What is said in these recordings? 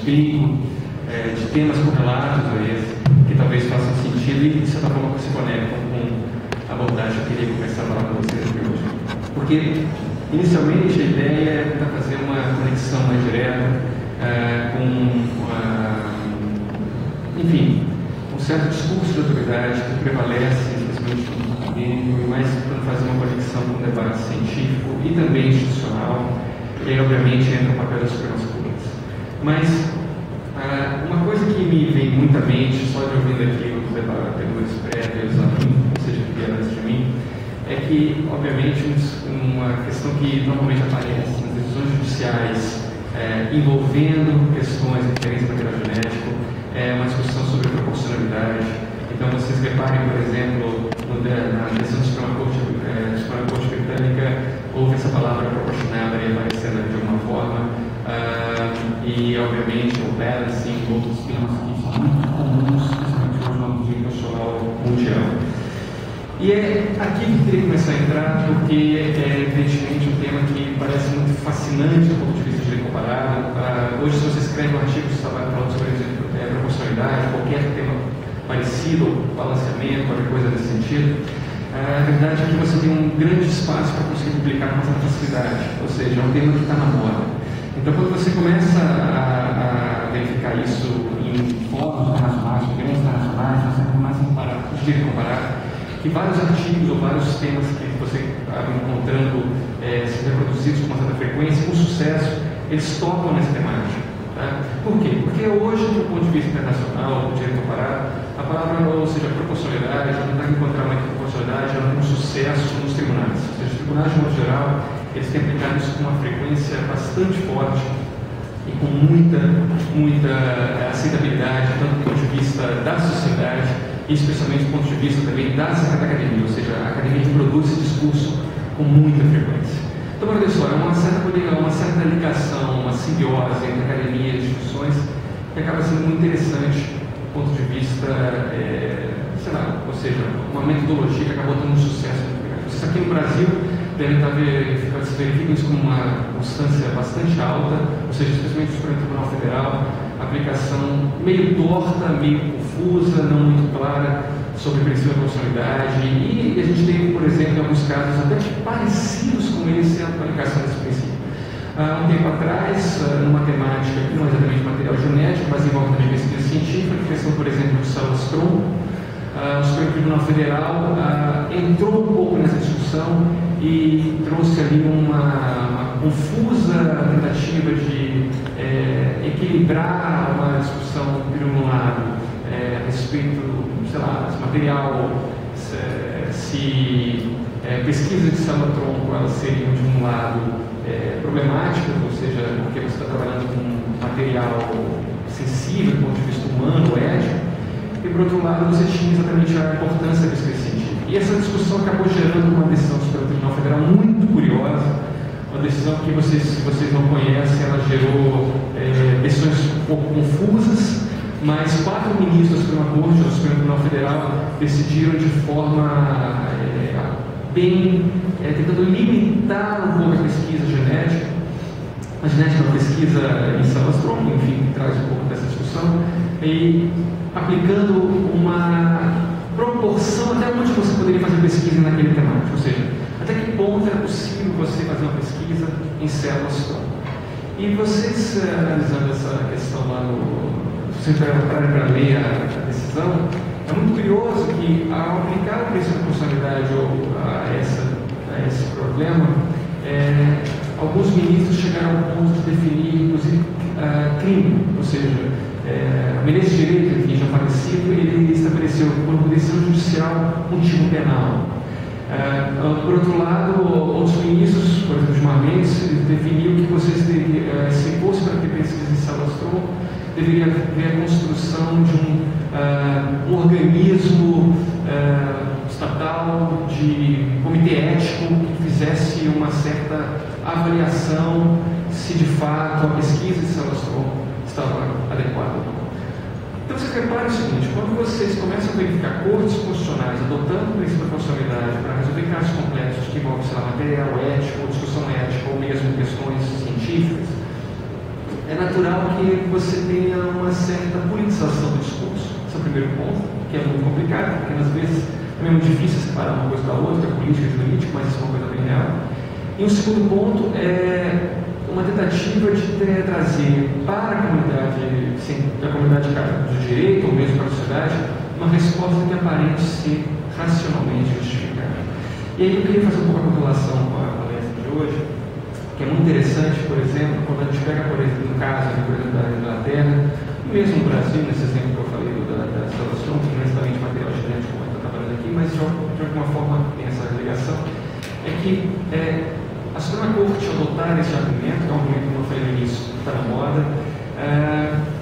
explico, de temas correlatos a esse, que talvez façam sentido e, de certa forma, se conectam com a abordagem que eu queria começar a falar com vocês aqui hoje. Porque, inicialmente, a ideia é tentar fazer uma conexão mais direta enfim, um certo discurso de autoridade que prevalece, especialmente no acadêmico, e mais tentando fazer uma conexão com o debate científico e também institucional, e aí, obviamente, entra o papel das Supremas Cortes. Mas uma coisa que me vem muito à mente, só de ouvindo aqui os debatedores prévios, ou seja, que vieram antes de mim, é que, obviamente, uma questão que normalmente aparece nas decisões judiciais envolvendo questões referentes ao material genético é uma discussão sobre proporcionalidade. Então, vocês reparem, por exemplo, na decisão da Suprema Corte Britânica, houve essa palavra proportionality aparecendo de alguma forma, e, obviamente, o balancing, outros temas que são muito comuns, principalmente hoje no âmbito internacional mundial. E é aqui que eu queria começar a entrar, porque é, evidentemente, um tema que parece muito fascinante do ponto de vista de direito comparado. Hoje, se você escreve um artigo que está falando sobre proporcionalidade, qualquer tema parecido, ou balanceamento, qualquer coisa nesse sentido, a verdade é que você tem um grande espaço para conseguir publicar com essa facilidade, ou seja, é um tema que está na moda. Então, quando você começa a verificar isso em fóruns internacionais, grandes internacionais, você começa a comparar que vários artigos ou vários temas que você acaba encontrando sendo reproduzidos com uma certa frequência, com sucesso, eles tocam nessa temática. Tá? Por quê? Porque hoje, do ponto de vista internacional, do direito comparado, a palavra, ou seja, a proporcionalidade, a tentar encontrar uma proporcionalidade, ela tem um sucesso nos tribunais. Ou seja, os tribunais, de modo geral, eles têm aplicado isso com uma frequência bastante forte e com muita aceitabilidade, tanto do ponto de vista da sociedade, e especialmente do ponto de vista também da academia, ou seja, a academia reproduz esse discurso com muita frequência. Então, olha só, é uma certa ligação, uma simbiose entre academia e instituições que acaba sendo muito interessante do ponto de vista, ou seja, uma metodologia que acabou tendo um sucesso muito grande. Vocês aqui no Brasil devem se verificam isso como uma constância bastante alta, ou seja, especialmente o Supremo Tribunal Federal, aplicação meio torta, meio confusa, não muito clara sobre o princípio da proporcionalidade, e a gente tem, por exemplo, em alguns casos até parecidos com esse, a aplicação desse princípio. Um tempo atrás, numa temática que não é exatamente material genético, mas envolve também pesquisa científica, a questão, por exemplo, de células tronco, o Supremo Tribunal Federal entrou um pouco nessa discussão e trouxe ali uma confusa tentativa de equilibrar uma discussão de um lado a respeito, sei lá, se material, se pesquisa de célula-tronco, elas seriam de um lado problemáticas, ou seja, porque você está trabalhando com material sensível do ponto de vista humano, ético, e por outro lado você tinha exatamente a importância da pesquisa científica. E essa discussão acabou gerando uma decisão do Supremo Tribunal Federal muito curiosa, uma decisão que se vocês não conhecem, ela gerou decisões um pouco confusas, mas 4 ministros da Suprema Corte, do Supremo Tribunal Federal, decidiram de forma bem, tentando limitar um pouco a pesquisa genética. A genética é uma pesquisa em células-tronco, enfim, que traz um pouco dessa discussão, e aplicando uma proporção até onde você poderia fazer pesquisa naquele temático, ou seja, até que ponto era possível você fazer uma pesquisa em células-tronco. E vocês, analisando essa questão lá se vocês pararem para ler a decisão, é muito curioso que, ao aplicar o princípio da proporcionalidade a esse problema, alguns ministros chegaram ao ponto de definir, inclusive, crime, ou seja, o ministro de Direito, enfim, já falecido, ele estabeleceu, por decisão judicial, um tipo penal. Por outro lado, outros ministros, por exemplo, Gilmar Mendes, definiu que vocês se fosse para ter pesquisa em células-tronco, deveria haver a construção de um organismo estatal de comitê ético que fizesse uma certa avaliação se de fato a pesquisa de células-tronco estava adequada ou não. Então você repara o seguinte: quando vocês começam a verificar cortes constitucionais adotando o princípio da proporcionalidade para resolver casos complexos que envolvem, sei lá, material ético, ou discussão ética, ou mesmo questões científicas, é natural que você tenha uma certa politização do discurso. Esse é o primeiro ponto, que é muito complicado, porque às vezes é muito difícil separar uma coisa da outra, política e jurídica, mas isso é uma coisa bem real. E o segundo ponto é uma tentativa de trazer para a comunidade do direito, ou mesmo para a sociedade, uma resposta que aparente ser racionalmente justificada. E aí eu queria fazer um pouco a correlação com a palestra de hoje, que é muito interessante, por exemplo, quando a gente pega, por exemplo, no caso por exemplo, da Inglaterra, mesmo no Brasil, nesse exemplo que eu falei da solução, que não é exatamente material genético, como está trabalhando aqui, mas de alguma forma tem essa ligação, é que a Suprema Corte adotar esse argumento, que é um argumento que eu falei no início, está na moda,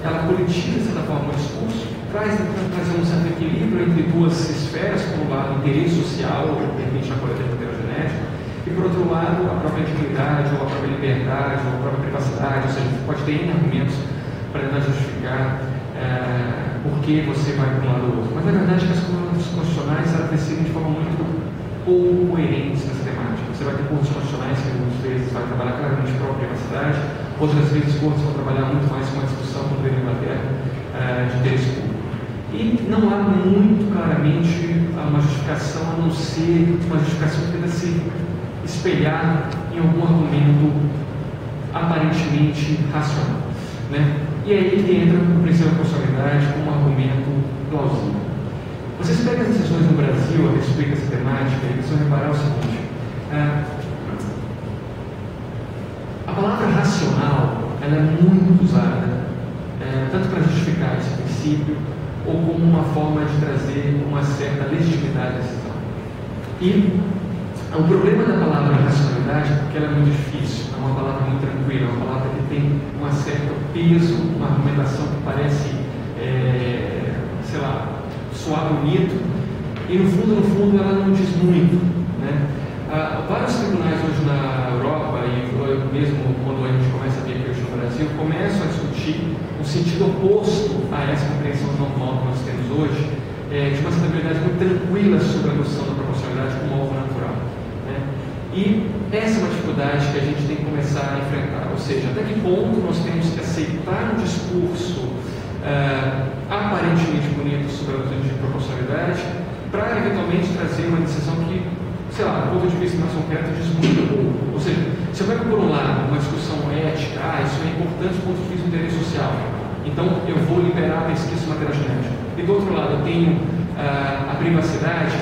ela politiza, de certa forma, o discurso, traz um certo equilíbrio entre duas esferas, por um lado, o interesse social, ou de repente na coleta de material genético, e por outro lado, a própria dignidade, ou a própria liberdade, ou a própria privacidade, ou seja, pode ter argumentos para tentar justificar por que você vai para um lado ou outro. Mas a verdade é que as cortes constitucionais decidem de forma muito pouco coerente nessa temática. Você vai ter cortes constitucionais que muitas vezes vai trabalhar claramente para a privacidade, outras vezes cortes vão trabalhar muito mais com a discussão, como veio na Inglaterra, de interesse público. E não há muito claramente uma justificação, a não ser uma justificação que tenta se espelhar em algum argumento aparentemente racional. Né? E aí que entra o princípio da proporcionalidade como um argumento plausível. Vocês pegam as decisões no Brasil a respeito dessa temática e vocês vão reparar o seguinte: a palavra racional ela é muito usada tanto para justificar esse princípio ou como uma forma de trazer uma certa legitimidade à decisão. E o problema da palavra racionalidade é porque ela é muito difícil, é uma palavra muito tranquila, é uma palavra que tem um certo peso, uma argumentação que parece, sei lá, soar bonito, e no fundo ela não diz muito. Né? Vários tribunais hoje na Europa, e mesmo quando a gente começa a ver aqui hoje no Brasil, começam a discutir o sentido oposto a essa compreensão normal que nós temos hoje, de uma estabilidade muito tranquila sobre a noção da proporcionalidade como algo natural. Né? E essa é uma dificuldade que a gente tem que começar a enfrentar, ou seja, até que ponto nós temos que aceitar um discurso aparentemente bonito sobre a noção de proporcionalidade para eventualmente trazer uma decisão que, sei lá, do ponto de vista mais concreto, diz muito pouco. Ou seja, se eu pego por um lado uma discussão ética, isso é importante do ponto de vista do interesse social, então eu vou liberar a pesquisa sobre material genético. E do outro lado eu tenho a privacidade.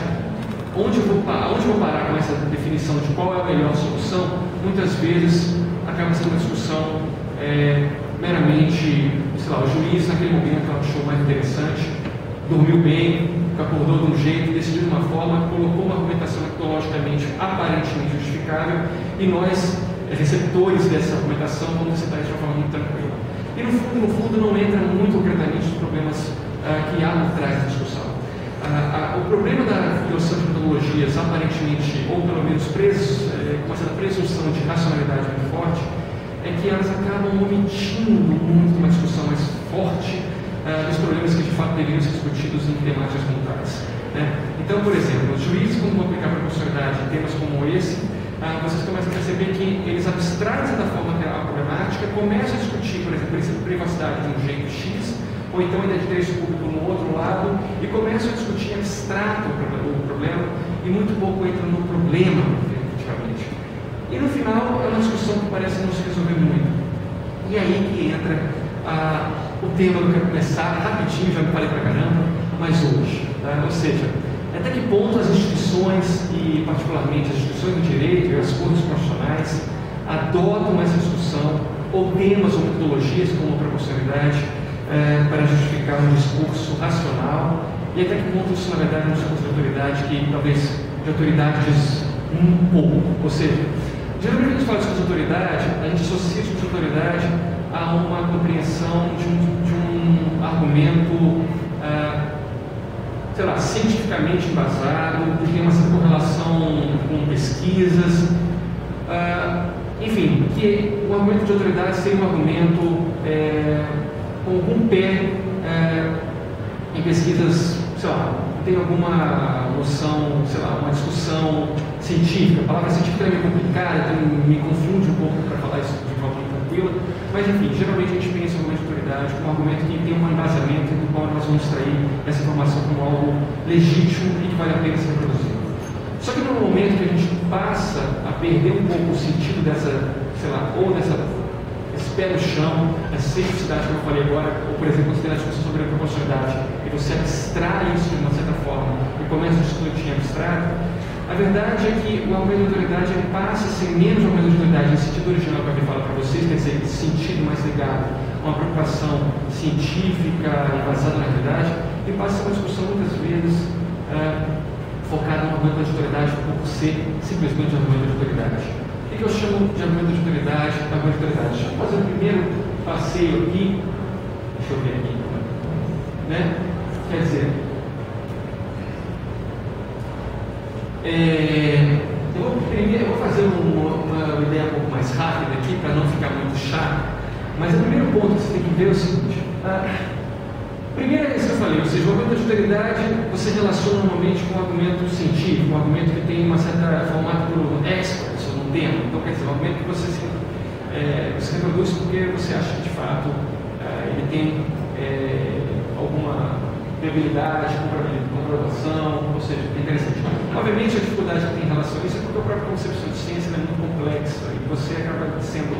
Onde eu vou parar com essa definição de qual é a melhor solução? Muitas vezes acaba sendo uma discussão meramente, sei lá, o juiz naquele momento achou mais interessante, dormiu bem, acordou de um jeito, decidiu de uma forma, colocou uma argumentação metodologicamente aparentemente justificável, e nós, receptores dessa argumentação, vamos aceitar isso de uma forma muito tranquila. E no fundo não entra muito concretamente nos problemas que há por trás da discussão. O problema da adoção de metodologias aparentemente, ou pelo menos com essa presunção de racionalidade muito forte, é que elas acabam omitindo muito uma discussão mais forte dos problemas que de fato deveriam ser discutidos em temáticas como tais. Né? Então, por exemplo, os juízes, quando vão aplicar a proporcionalidade em temas como esse, vocês começam a perceber que eles abstraem de certa forma a problemática, começam a discutir, por exemplo, o princípio de privacidade de um jeito X, ou então ainda de interesse público no outro lado, e começam a discutir abstrato o problema, e muito pouco entram no problema, efetivamente. E no final, é uma discussão que parece não se resolver muito. E aí que entra o tema que eu quero começar, rapidinho, já me falei pra caramba, mas hoje. Tá? Ou seja, até que ponto as instituições, e particularmente as instituições do direito e as cortes constitucionais, adotam essa discussão, ou temas ou metodologias como a proporcionalidade, para justificar um discurso racional, e até que ponto isso, na verdade, é um discurso de autoridade que talvez de autoridade diz um pouco. Ou seja, geralmente quando a gente fala de discurso de autoridade, a gente associa discurso de autoridade a uma compreensão de um argumento, sei lá, cientificamente embasado, que tem uma certa correlação com pesquisas, enfim, que o argumento de autoridade seria um argumento com algum pé em pesquisas, sei lá, tem alguma noção, sei lá, uma discussão científica. A palavra científica é meio complicada, então me confunde um pouco para falar isso de forma tranquila, Mas, enfim, geralmente a gente pensa em argumento de autoridade como um argumento que tem um embasamento do qual nós vamos extrair essa informação como algo legítimo e que vale a pena ser reproduzido. Só que no momento que a gente passa a perder um pouco o sentido dessa, sei lá, ou esse pé no chão, essa simplicidade que eu falei agora, ou, por exemplo, você tem a discussão sobre a proporcionalidade, e você abstrai isso de uma certa forma e começa a discutir em abstrato, a verdade é que o argumento de autoridade ele passa a ser menos um argumento de autoridade no sentido original que eu falo para vocês, quer dizer, esse sentido mais ligado a uma preocupação científica e baseada na realidade, e passa a ser uma discussão muitas vezes focada no argumento de autoridade por ser simplesmente um argumento de autoridade. O que eu chamo de argumento de autoridade? Argumento de autoridade. Deixa eu fazer o primeiro passeio aqui. Deixa eu ver aqui. Né? Quer dizer, eu vou fazer uma ideia um pouco mais rápida aqui, para não ficar muito chato, mas o primeiro ponto que você tem que ver é o seguinte. Primeiro é isso que eu falei, ou seja, o argumento de autoridade você relaciona normalmente com um argumento científico, um argumento que tem uma certa formato por experts, ou um termo. Então, quer dizer, um argumento que você reproduz porque você acha que de fato ele tem alguma viabilidade, comprovação, ou seja, é interessante. Obviamente, a dificuldade que tem em relação a isso é porque a própria concepção de ciência é muito complexa e você acaba sendo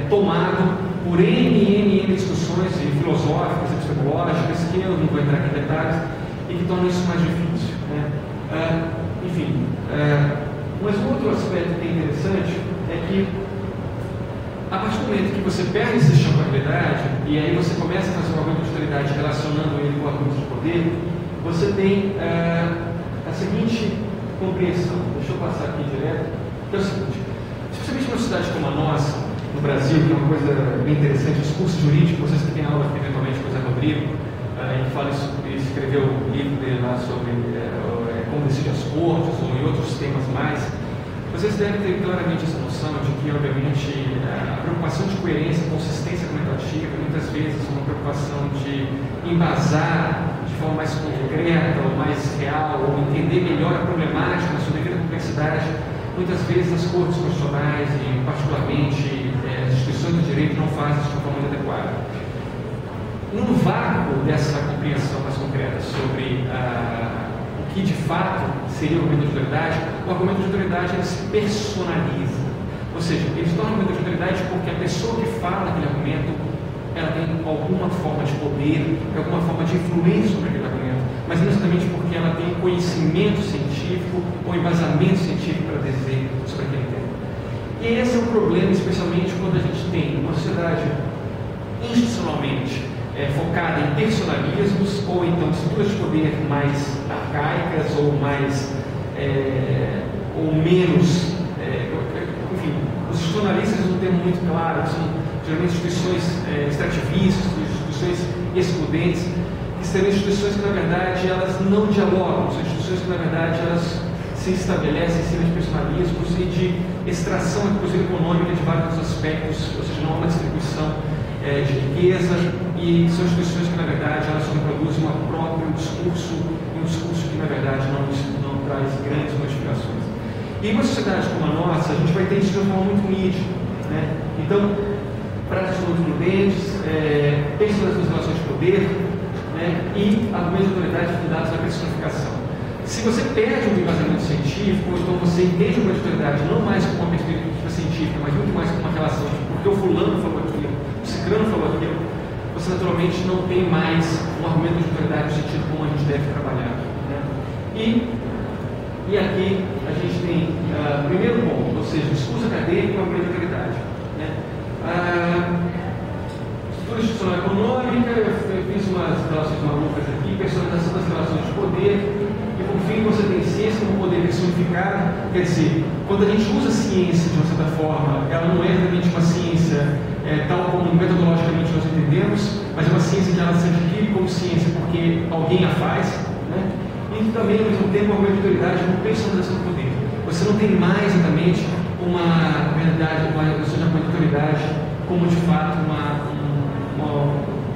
tomado por N discussões filosóficas, epistemológicas, que eu não vou entrar aqui em detalhes, e que tornam isso mais difícil. Né? Enfim, mas um outro aspecto que é interessante é que a partir do momento que você perde esse chão da realidade, e aí você começa a fazer um argumento de autoridade relacionando ele com o argumento de poder, você tem a seguinte compreensão. Deixa eu passar aqui direto, que é o seguinte: especialmente numa cidade como a nossa, no Brasil, que é uma coisa bem interessante, os cursos jurídicos, vocês que têm aula eventualmente com o Zé Rodrigo, ele fala isso, ele escreveu um livro dele lá sobre como decidir as cortes, ou em outros temas mais. Vocês devem ter claramente essa noção de que, obviamente, a preocupação de coerência e consistência argumentativa muitas vezes é uma preocupação de embasar de forma mais concreta ou mais real, ou entender melhor a problemática na sua devida complexidade. Muitas vezes as cortes constitucionais e, particularmente, as instituições do direito não fazem isso de uma forma adequada. No vácuo dessa compreensão mais concreta sobre o que de fato seria o argumento de autoridade, o argumento de autoridade ele se personaliza. Ou seja, ele se torna um argumento de autoridade porque a pessoa que fala aquele argumento ela tem alguma forma de poder, alguma forma de influência sobre aquele argumento, mas não exatamente porque ela tem conhecimento científico ou embasamento científico para dizer sobre aquele tema. E esse é o problema, especialmente quando a gente tem uma sociedade institucionalmente focada em personalismos ou então estruturas de poder mais arcaicas ou mais ou menos, enfim, os institucionalistas usam um termo muito claro, que são geralmente instituições extrativistas, instituições excludentes, que seriam instituições que na verdade elas não dialogam, são instituições que na verdade elas se estabelecem em cima de personalismos e de extração, inclusive econômica, de vários aspectos, ou seja, não há uma distribuição de riqueza, e são instituições que na verdade elas só reproduzem um próprio discurso, e um discurso que na verdade não traz grandes modificações. E em uma sociedade como a nossa, a gente vai ter isso de uma forma muito nítida, né? Então, práticas muito prudentes, personalização das relações de poder, né? E argumentos de autoridade fundados na personificação. Se você perde um embasamento científico, ou então você entende uma autoridade não mais como uma perspectiva científica, mas muito mais como uma relação de porque o fulano falou aquilo, o ciclano falou aquilo, você naturalmente não tem mais um argumento de autoridade no sentido como a gente deve trabalhar. Né? E aqui a gente tem o primeiro ponto, ou seja, discurso acadêmico e argumento de autoridade. Né? Estrutura institucional econômica, eu fiz umas relações malucas aqui, personalização das relações de poder, e por fim você tem ciência como poder personificado, quer dizer, quando a gente usa a ciência de uma certa forma, ela não é realmente uma ciência tal como metodologicamente nós entendemos, mas é uma ciência que ela se adquire como ciência porque alguém a faz, né? E também, ao mesmo tempo, a autoridade é uma personalização do poder. Você não tem mais exatamente uma realidade, uma autoridade como de fato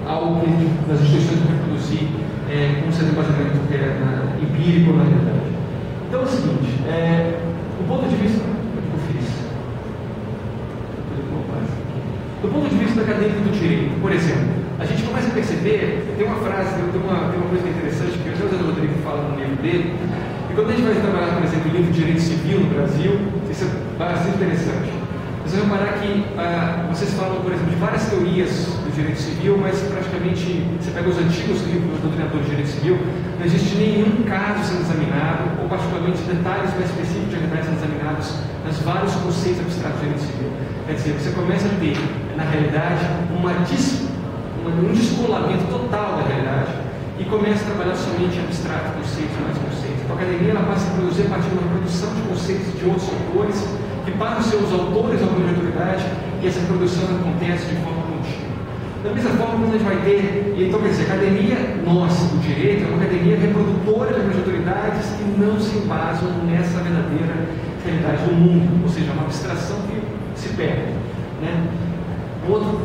algo que as instituições vão reproduzir como sendo embasamento empírico na realidade. Então é o seguinte, do ponto de vista, eu fiz. Do ponto de vista acadêmico do direito, por exemplo, a gente começa a perceber, tem uma frase, tem uma coisa interessante que o José Rodrigo fala no livro dele, e quando a gente vai trabalhar, por exemplo, o livro de Direito Civil no Brasil, isso é bastante interessante. Vocês vão reparar que vocês falam, por exemplo, de várias teorias do direito civil, mas praticamente, você pega os antigos livros do doutrinador de direito civil, não existe nenhum caso sendo examinado, ou particularmente detalhes mais específicos de detalhes sendo examinados nos vários conceitos abstratos do direito civil. Quer dizer, você começa a ter, na realidade, um descolamento total da realidade e começa a trabalhar somente em abstrato, conceitos, mais conceitos. Então, a academia ela passa a produzir a partir de uma produção de conceitos de outros autores, que passam a ser os autores da autoridade, e essa produção acontece de forma contínua. Da mesma forma, quando a gente vai ter, então quer dizer, a academia nossa do direito é uma academia reprodutora das autoridades que não se embasam nessa verdadeira realidade do mundo, ou seja, uma abstração que se perde. Né? Um outro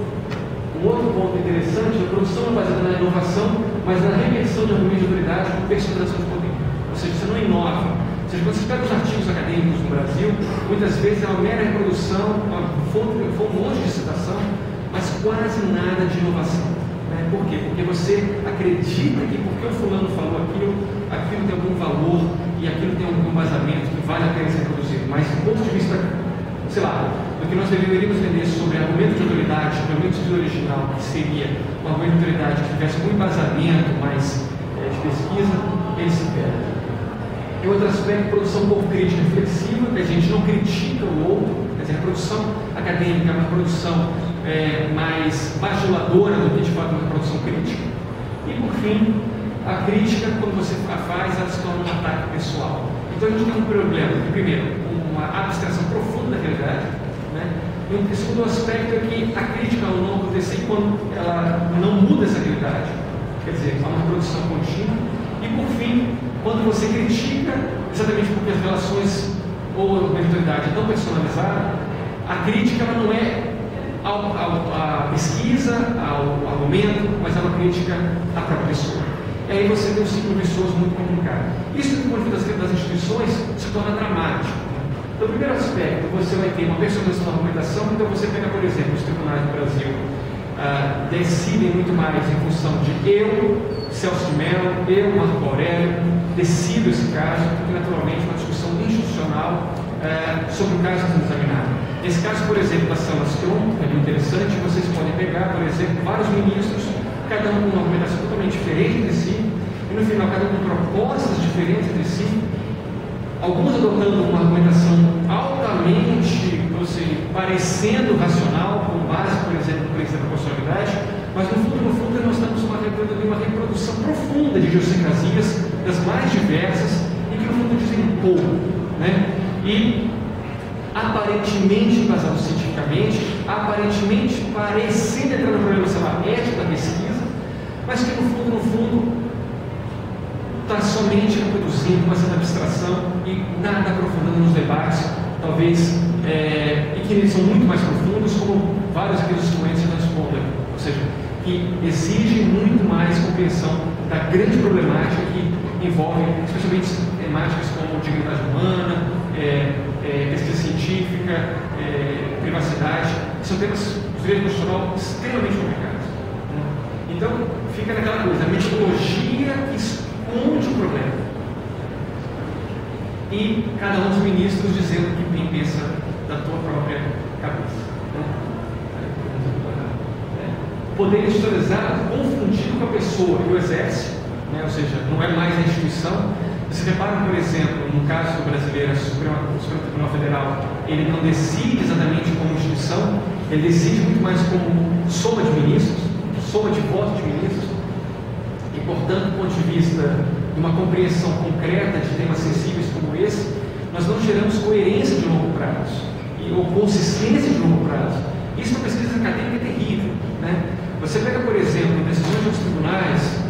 ponto interessante, a produção é baseada na inovação, mas na reversão de argumentos de autoridade com personalização de poder. Ou seja, você não inova. Ou seja, quando você pega os artigos acadêmicos no Brasil, muitas vezes é uma mera reprodução, foi um monte de citação, mas quase nada de inovação. Né? Por quê? Porque você acredita que porque o fulano falou aquilo tem algum valor e aquilo tem algum embasamento que vale a pena ser produzido. Mas do ponto de vista, sei lá, do que nós deveríamos entender sobre argumento de autoridade, sobre argumento de original, que seria um argumento de autoridade que tivesse um embasamento mais de pesquisa, ele se perde. Em outro aspecto, produção um pouco crítica e flexível, que a gente não critica o outro, quer dizer, a produção acadêmica é uma produção mais bajuladora do que de fato uma produção crítica. E por fim, a crítica, quando você a faz, ela se torna um ataque pessoal. Então a gente tem um problema, primeiro, uma abstração profunda da realidade, né? E o segundo aspecto é que a crítica ao não acontecer quando ela não muda essa realidade, quer dizer, há uma produção contínua. E por fim, quando você critica, exatamente porque as relações ou a autoridade é tão personalizada, a crítica ela não é à pesquisa, ao argumento, mas é uma crítica à própria pessoa. E aí você tem um ciclo vicioso muito complicado. Isso, do ponto de vista das instituições, se torna dramático. Então, o primeiro aspecto, você vai ter uma personalização da argumentação. Então, você pega, por exemplo, os tribunais do Brasil decidem muito mais em função de eu, Celso de Mello, eu, Marco Aurélio, decido esse caso, porque naturalmente uma discussão institucional sobre o caso sendo examinado. Nesse caso, por exemplo, da Sala Strom, que é muito interessante, vocês podem pegar, por exemplo, vários ministros, cada um com uma argumentação totalmente diferente entre si, e no final, cada um com propostas diferentes entre si, alguns adotando uma argumentação altamente, ou seja, parecendo racional, com base, por exemplo, no princípio da proporcionalidade, mas no fundo nós estamos uma reprodução profunda de idiosincrasias das mais diversas e que no fundo dizem pouco, né? E aparentemente embasado cientificamente, aparentemente parecendo entrar no problema, sei lá, ético da pesquisa, mas que no fundo está somente reproduzindo uma certa abstração e nada aprofundando nos debates, talvez, e que eles são muito mais profundos, como vários aqui dos expoentes respondem, ou seja, que exigem muito mais compreensão da grande problemática que envolve, especialmente temáticas como dignidade humana, pesquisa científica, privacidade, que são temas do direito constitucional extremamente complicados. Né? Então, fica naquela coisa, a metodologia que esconde o problema. E cada um dos ministros dizendo o que bem pensa da tua própria cabeça. Né? O poder institucionalizado confundido com a pessoa que o exerce, né? Ou seja, não é mais a instituição. Você repara, por exemplo, no caso do brasileiro, o Supremo Tribunal Federal, ele não decide exatamente como instituição, ele decide muito mais como soma de ministros, soma de votos de ministros, e, portanto, do ponto de vista de uma compreensão concreta de temas sensíveis como esse, nós não geramos coerência de longo prazo, ou consistência de longo prazo. Isso na pesquisa acadêmica é terrível. Né? Você pega, por exemplo, decisões dos tribunais,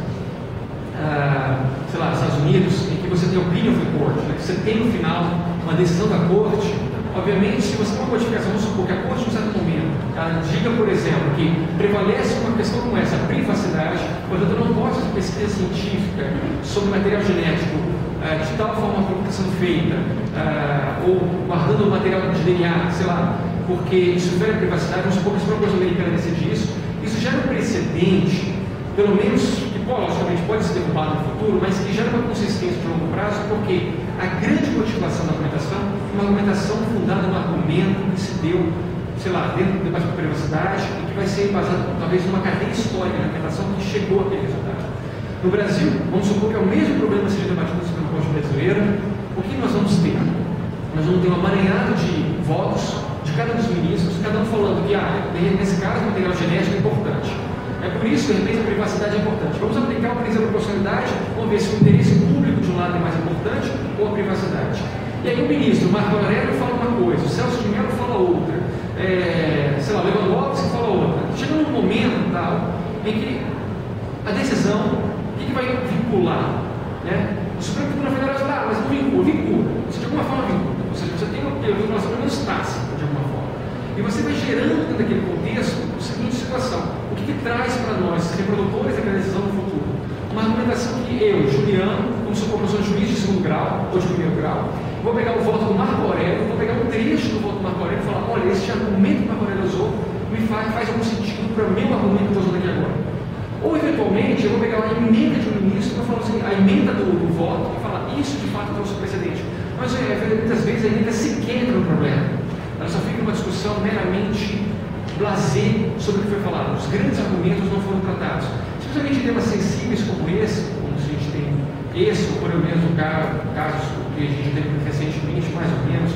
sei lá, nos Estados Unidos, em que você tem opinion of the court, né? Que você tem no final uma decisão da corte. Obviamente, se você tem uma codificação, vamos supor que a corte, em um certo momento, ela diga, por exemplo, que prevalece uma questão como essa, a privacidade, portanto, eu não posso fazer pesquisa científica sobre material genético de tal forma como está sendo feita, ou guardando o material de DNA, sei lá, porque isso fere a privacidade. Vamos supor que a Suprema Corte Americana decide isso gera um precedente, pelo menos, que logicamente pode ser derrubado no futuro, mas que gera uma consistência de longo prazo, porque a grande motivação da argumentação é uma argumentação fundada no argumento que se deu, sei lá, dentro do debate de privacidade e que vai ser embasado talvez numa cadeia histórica de argumentação que chegou àquele resultado. No Brasil, vamos supor que é o mesmo problema seja debatido na Suprema Corte brasileira. O que nós vamos ter? Nós vamos ter um amaranhado de votos de cada dos ministros, cada um falando que, nesse caso, o material genético é importante. É por isso que, de repente, a privacidade é importante. Vamos aplicar o princípio da proporcionalidade, vamos ver se o interesse público de um lado é mais importante ou a privacidade. E aí o ministro Marco Aurélio fala uma coisa, o Celso de Mello fala outra, sei lá, o Lewandowski fala outra. Chega num momento tal em que a decisão, o que vai vincular? Né? O Supremo Tribunal Federal fala, mas não vincula. Você de alguma forma vincula. Ou seja, você tem uma vinculação pelo menos tácita, de alguma forma. E você vai gerando dentro daquele contexto a seguinte situação. O que traz para nós, reprodutores daquela decisão no futuro? Uma argumentação que eu, Juliano, como sou professor de juiz de segundo grau ou de primeiro grau, vou pegar o voto do Marco Aurélio, vou pegar um trecho do voto do Marco Aurélio e falar, olha, esse argumento que o Marco Aurélio usou me faz algum sentido para o meu argumento que eu estou usando aqui agora. Ou, eventualmente, eu vou pegar uma emenda de um ministro e vou falar assim, a emenda do voto e falar, isso de fato trouxe precedente. Mas muitas vezes a emenda sequer entra no problema. Ela só fica uma discussão meramente blasé sobre o que foi falado. Os grandes argumentos não foram tratados. Especialmente em temas sensíveis como esse, como se a gente tem esse, ou por exemplo, casos que a gente teve recentemente, mais ou menos,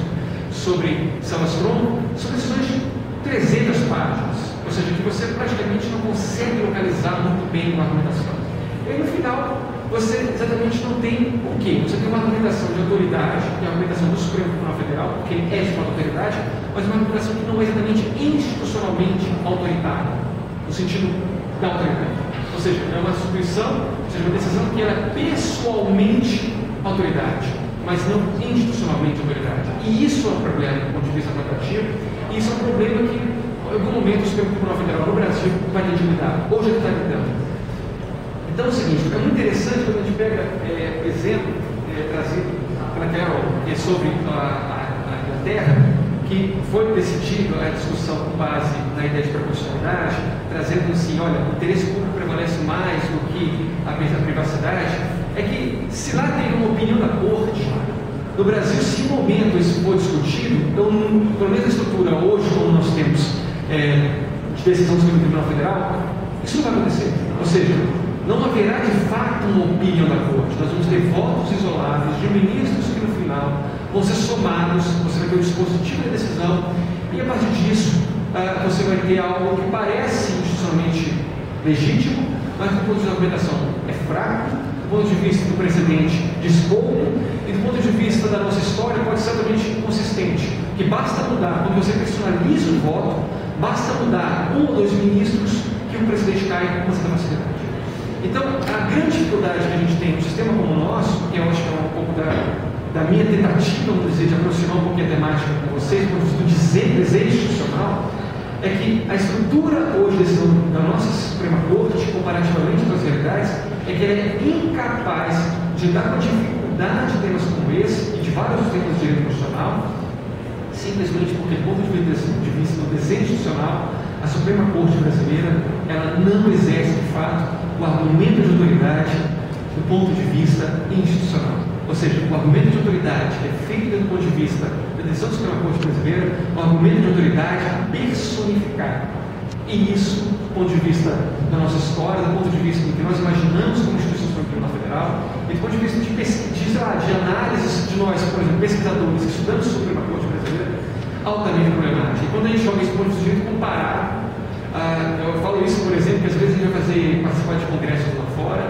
sobre Salastron, são decisões de 300 páginas. Ou seja, que você praticamente não consegue localizar muito bem uma argumentação. E aí, no final, você exatamente não tem o quê? Você tem uma argumentação de autoridade, que é a argumentação do Supremo Tribunal Federal, porque é de uma autoridade, mas uma argumentação que não é exatamente institucionalmente autoritária, no sentido da autoridade. Ou seja, é uma instituição, ou seja, uma decisão que ela é pessoalmente autoridade, mas não institucionalmente autoridade. E isso é um problema do ponto de vista tratativo, e isso é um problema que, em algum momento, o Supremo Tribunal Federal no Brasil vai ter de lidar. Hoje ele está lidando. Então é o seguinte, é muito interessante quando a gente pega, por exemplo, trazido pela Carol, que é sobre a Inglaterra, que foi decidido a discussão com base na ideia de proporcionalidade, trazendo assim, olha, o interesse público prevalece mais do que a privacidade, é que se lá tem uma opinião da corte, no Brasil, se em momento isso for discutido, então, pelo menos a estrutura hoje, como nós temos de decisão do Supremo Tribunal Federal, isso não vai acontecer. Ou seja, não haverá de fato uma opinião da corte. Nós vamos ter votos isolados de ministros que no final vão ser somados, você vai ter o dispositivo da decisão, e a partir disso você vai ter algo que parece institucionalmente legítimo, mas do ponto de vista da argumentação é fraco, do ponto de vista do precedente diz pouco, e do ponto de vista da nossa história pode ser totalmente inconsistente, que basta mudar, quando você personaliza o voto, basta mudar um ou dois ministros que o precedente cai com uma certa facilidade. Então, a grande dificuldade que a gente tem no sistema como o nosso, que eu acho que é um pouco da minha tentativa, vamos dizer, de aproximar um pouquinho a temática com vocês, do ponto de vista do desejo institucional, é que a estrutura hoje da nossa Suprema Corte, comparativamente com as realidades, é que ela é incapaz de dar uma dificuldade de temas como esse, e de vários temas de direito constitucional, simplesmente porque, do ponto de vista do desejo institucional, a Suprema Corte brasileira, ela não exerce, de fato, o argumento de autoridade do ponto de vista institucional. Ou seja, o argumento de autoridade que é feito do ponto de vista da decisão da Suprema Corte brasileira, o argumento de autoridade personificado. E isso, do ponto de vista da nossa história, do ponto de vista do que nós imaginamos como instituição do Supremo Tribunal Federal, e do ponto de vista de análise de nós, por exemplo, pesquisadores que estudamos sobre a Suprema Corte brasileira, altamente problemático. E quando a gente joga esse ponto de vista comparado, eu falo isso, por exemplo, que às vezes a gente vai participar de congressos lá fora,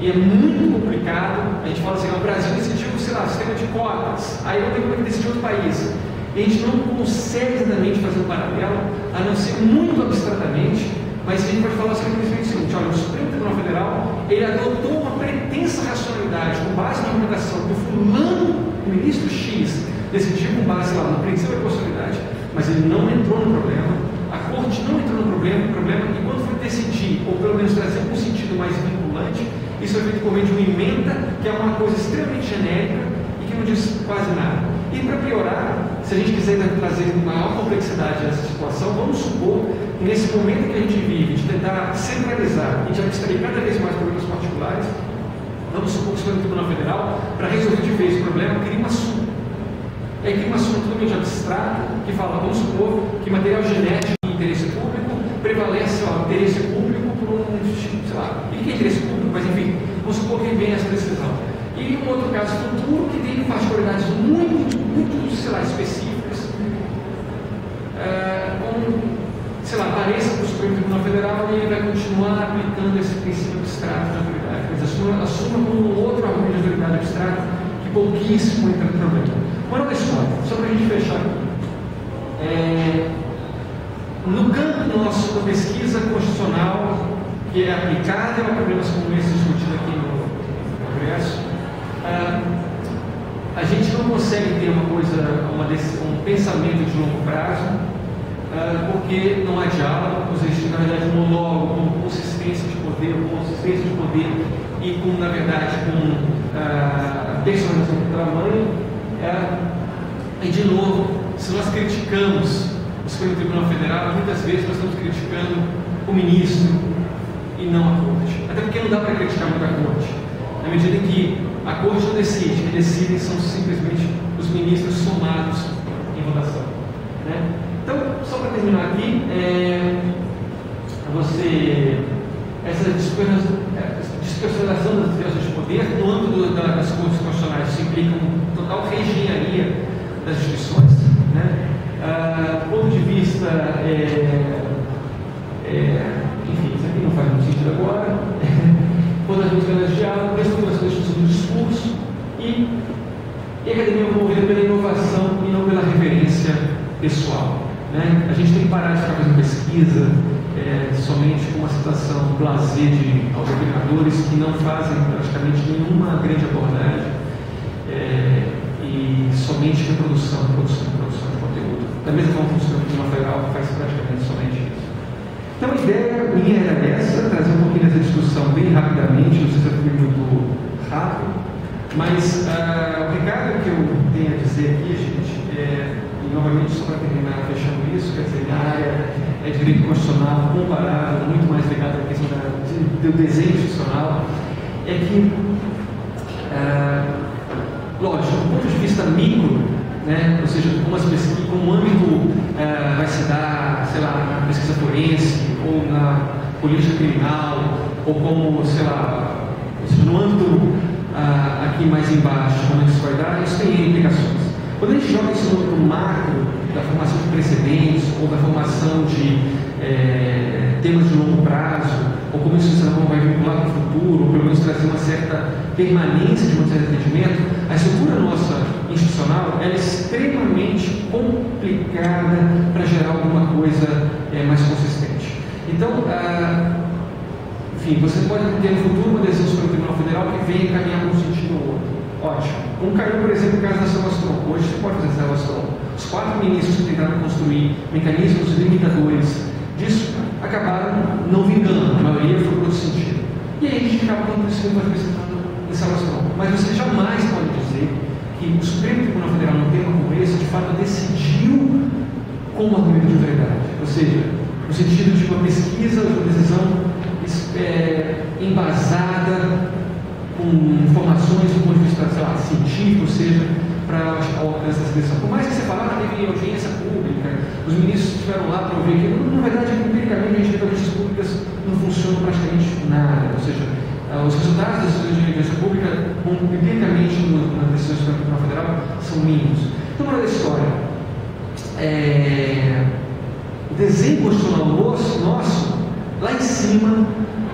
e é muito complicado. A gente fala assim, o Brasil decidiu, sei lá, sistema de cotas, aí eu tenho que decidir outro país. E a gente não consegue exatamente fazer um paralelo, a não ser muito abstratamente, mas a gente pode falar simplesmente o seguinte: olha, o Supremo Tribunal Federal, ele adotou uma pretensa racionalidade com base na argumentação que o fulano, o ministro X, decidiu com base lá no princípio da proporcionalidade, mas ele não entrou no problema. A corte não entrou no problema, e quando foi decidir, ou pelo menos trazer um sentido mais vinculante, isso é feito por meio de uma emenda, que é uma coisa extremamente genérica e que não diz quase nada. E para piorar, se a gente quiser trazer maior complexidade a essa situação, vamos supor que nesse momento que a gente vive, de tentar centralizar e de abstrair cada vez mais problemas particulares, vamos supor que o Supremo Tribunal Federal, para resolver de vez o problema, cria uma súmula. E aí cria uma súmula totalmente abstrata, que fala, vamos supor que material genético e interesse público prevalece o interesse público por um, sei lá, e que é interesse público, mas enfim, vamos supor que vem essa decisão. E um outro caso futuro que tem particularidades muito, sei lá, específicas, sei lá, apareça para o Supremo Tribunal Federal e ele vai continuar aplicando esse princípio abstrato de autoridade, mas assuma como um outro argumento de autoridade abstrata que pouquíssimo entra no problema. Moral da história, só para a gente fechar aqui. No campo nosso da pesquisa constitucional, que é aplicável a problemas como esse discutido aqui no Congresso, a gente não consegue ter um pensamento de longo prazo, porque não há diálogo, existe na verdade um monólogo com consistência de poder e com, na verdade, com personalização do tamanho. E de novo, se nós criticamos o Supremo Tribunal Federal, muitas vezes nós estamos criticando o ministro e não a Corte. Até porque não dá para criticar muito a Corte. Na medida em que a Corte não decide, quem decidem são simplesmente os ministros somados em votação. Né? Então, só para terminar aqui, essa dispersonalização das relações de poder, no âmbito das cortes constitucionais, isso implica uma total reengenharia das instituições. Né? Do ponto de vista, enfim, isso aqui não faz muito sentido agora. Quando a gente fala de diálogo, reestruturação da instituição do discurso e academia movida pela inovação e não pela referência pessoal. Né? A gente tem que parar de ficar fazendo pesquisa somente com uma situação blasé de autodecadores que não fazem praticamente nenhuma grande abordagem e somente produção de conteúdo. Da mesma forma que o Supremo Tribunal Federal faz praticamente somente isso. Então a ideia minha era essa, trazer um pouquinho dessa discussão bem rapidamente, não sei se eu fui muito rápido, mas o recado que eu tenho a dizer aqui, gente, e novamente só para terminar fechando isso, quer dizer, a área de direito constitucional comparado, muito mais ligada à questão do desenho institucional, é que, lógico, do ponto de vista micro, né, ou seja, como o âmbito vai se dar, sei lá, na pesquisa forense, ou na política criminal, ou como, sei lá, ou seja, no âmbito aqui mais embaixo, como isso vai dar, isso tem implicações. Quando a gente joga isso no macro da formação de precedentes, ou da formação de temas de longo prazo, ou como isso vai vincular para o futuro, ou pelo menos trazer uma certa permanência de um certo entendimento, a estrutura nossa institucional é extremamente complicada para gerar alguma coisa mais consistente. Então, enfim, você pode ter no futuro uma decisão do Supremo Tribunal Federal que venha caminhar num sentido ou outro. Ótimo. Como caiu, por exemplo, o caso da Salvastron. Hoje você pode fazer essa Salvastron. Os 4 ministros que tentaram construir mecanismos limitadores disso acabaram não vingando. A maioria foi por outro sentido. E aí a gente acaba com isso em Salvastron. Mas você jamais pode dizer que o Supremo Tribunal Federal, num tema como esse, de fato decidiu com uma argumento de verdade. Ou seja, no sentido de uma pesquisa, uma decisão embasada com informações do ponto de vista, sei lá, científico, ou seja, para alcançar essa decisão. Por mais que você fale, teve audiência pública, os ministros estiveram lá para ouvir aquilo, na verdade, empiricamente, as audiências públicas não funcionam praticamente nada. Ou seja, os resultados das decisões de audiência pública, empiricamente, nas decisões do Supremo Tribunal Federal, são mínimos. Então, moral da história, o desenho constitucional nosso, lá em cima,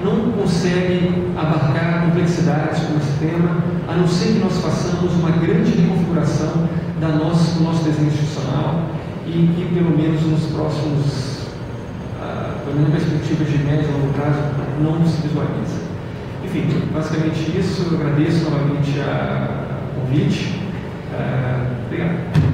não consegue abarcar complexidades como esse tema, a não ser que nós façamos uma grande reconfiguração do nosso desenho institucional e que, pelo menos nos próximos, pelo menos perspectivas de médio e longo prazo, não se visualiza. Enfim, basicamente isso. Eu agradeço novamente o convite. Obrigado.